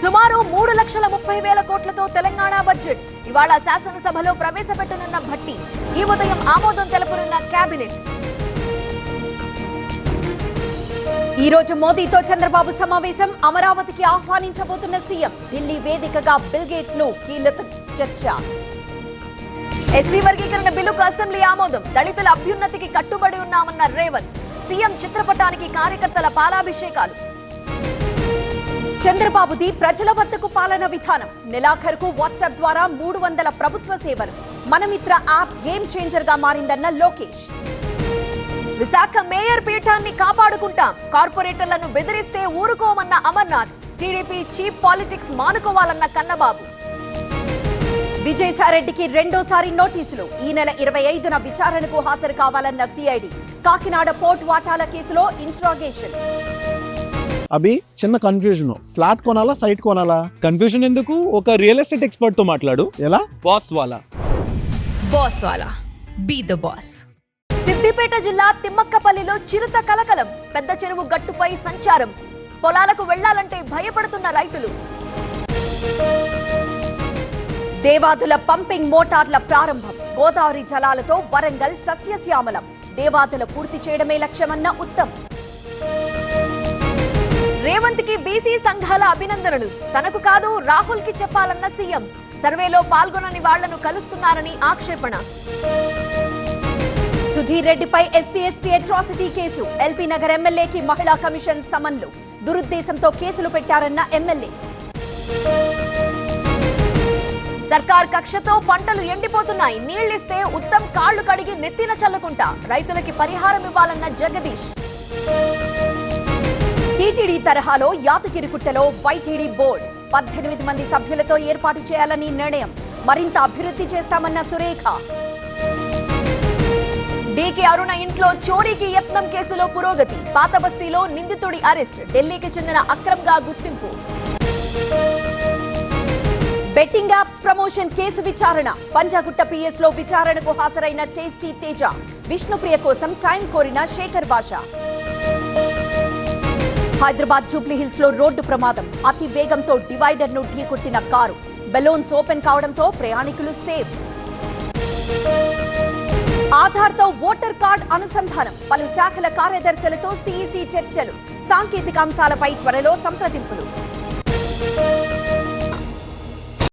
సుమారు 3,30,000 కోట్లతో తెలంగాణ బడ్జెట్ ఇవాళ శాసనసభలో ప్రవేశపెట్టనున్న భట్టి. ఈ ఉదయం ఆమోదం తెలపనున్న కేబినెట్. ఈ రోజు మోదీతో చంద్రబాబు సమావేశం. అమరావతికి ఆహ్వానించబోతున్న సీఎం. ఢిల్లీ వేదికగా బిల్ గేట్స్ లో కీలక చర్చ. ఎస్సీ వర్గీకరణ బిల్లుకు అసెంబ్లీ ఆమోదం. దళితుల అభ్యున్నతికి కట్టుబడి ఉన్నామన్న రేవంత్. సీఎం చిత్రపటానికి కార్యకర్తల పాలాభిషేకాలు. చంద్రబాబుది ప్రజల వద్దకు పాలన విధానం. నెలాఖరుకు వాట్సాప్ ద్వారా 300 ప్రభుత్వ సేవలు. మనమిత్ర యాప్ గేమ్ చేంజర్ గా మారిందన్న లోకేష్. విశాఖ మేయర్ పీఠాన్ని కాపాడుకుంటాం. కార్పొరేటర్లను బెదిరిస్తే ఊరుకోమన్న అమర్నాథ్. టీడీపీ చీప్ పాలిటిక్స్ మానుకోవాలన్న కన్నబాబు. విజయసాయిరెడ్డికి రెండోసారి నోటీసులు. ఈ నెల 25న విచారణకు హాజరు కావాలన్న సిఐడి. కాకినాడ పోర్ట్ వాటాల కేసులో ఇంట్రాగేషన్. అభి చిన్న కన్ఫ్యూజన్, ఫ్లాట్ కొనాలా సైట్ కొనాలా? కన్ఫ్యూజన్ ఎందుకు? ఒక రియల్ ఎస్టేట్ ఎక్స్పర్ట్ తో మాట్లాడు. ఎలా? బాస్ వాలా. Be the boss. సిద్దిపేట జిల్లా తిమ్మక్కపల్లిలో చిరుత కలకలం. పెద్ద చెరువు గట్టుపై సంచారం. పొలాలకు వెళ్లాలంటే భయపడుతున్న రైతులు. దేవాదుల పంపింగ్ మోటార్ల ప్రారంభం. గోదావరి జలాలతో వరంగల్ సస్యశ్యామలం. దేవాదుల పూర్తి చేయడమే లక్ష్యమన్న ఉత్తమ్. రేవంత్ కి బీసీ సంఘాల అభినందనలు. తనకు కాదు రాహుల్ కి చెప్పాలన్న సీఎం. సర్వేలో పాల్గొనని వాళ్లను కలుస్తున్నారని ఆక్షేపణ. సుధీర్ రెడ్డిపై SC ST atrocity case. LB Nagar ఎమ్మెల్యేకి మహిళా కమిషన్ సమన్లు. దురుద్దేశంతో కేసులు పెట్టారన్న ఎమ్మెల్యే. సర్కార్ కక్షతో పంటలు ఎండిపోతున్నాయి. నీళ్లిస్తే ఉత్తమ్ కాళ్లు కడిగి నెత్తిన చల్లుకుంటా. రైతులకి పరిహారం ఇవ్వాలన్న జగదీష్. టీటీడీ తరహాలో యాదగిరిగుట్టలో వైటీడీ బోర్డు. 18 మంది సభ్యులతో ఏర్పాటు చేయాలని నిర్ణయం. మరింత అభివృద్ధి చేస్తామన్న సురేఖ. డీకే అరుణ ఇంట్లో చోరీకి యత్నం కేసులో పురోగతి. పాత బస్తీలో నిందితుడి అరెస్ట్. ఢిల్లీకి చెందిన అక్రమ్గా గుర్తింపు. బెట్టింగ్ యాప్స్ ప్రమోషన్ కేసు విచారణ. పంజాగుట్ట పిఎస్ లో విచారణకు హాజరైన టేస్టీ తేజ. విష్ణుప్రియ కోసం టైం కోరిన శేఖర్ బాషా. హైదరాబాద్ జూబ్లీహిల్స్ లో రోడ్డు ప్రమాదం. అతి వేగంతో డివైడర్ ను ఢీకొట్టిన కారు. బెలూన్స్ ఓపెన్ కావడంతో ప్రయాణికులు సేఫ్. ఆధార్ తో ఓటర్ కార్డ్ అనుసంధానం. పలు శాఖల కార్యదర్శులతో సిఇసి చర్చలు. సాంకేతిక అంశాలపై త్వరలో సంప్రదింపులు.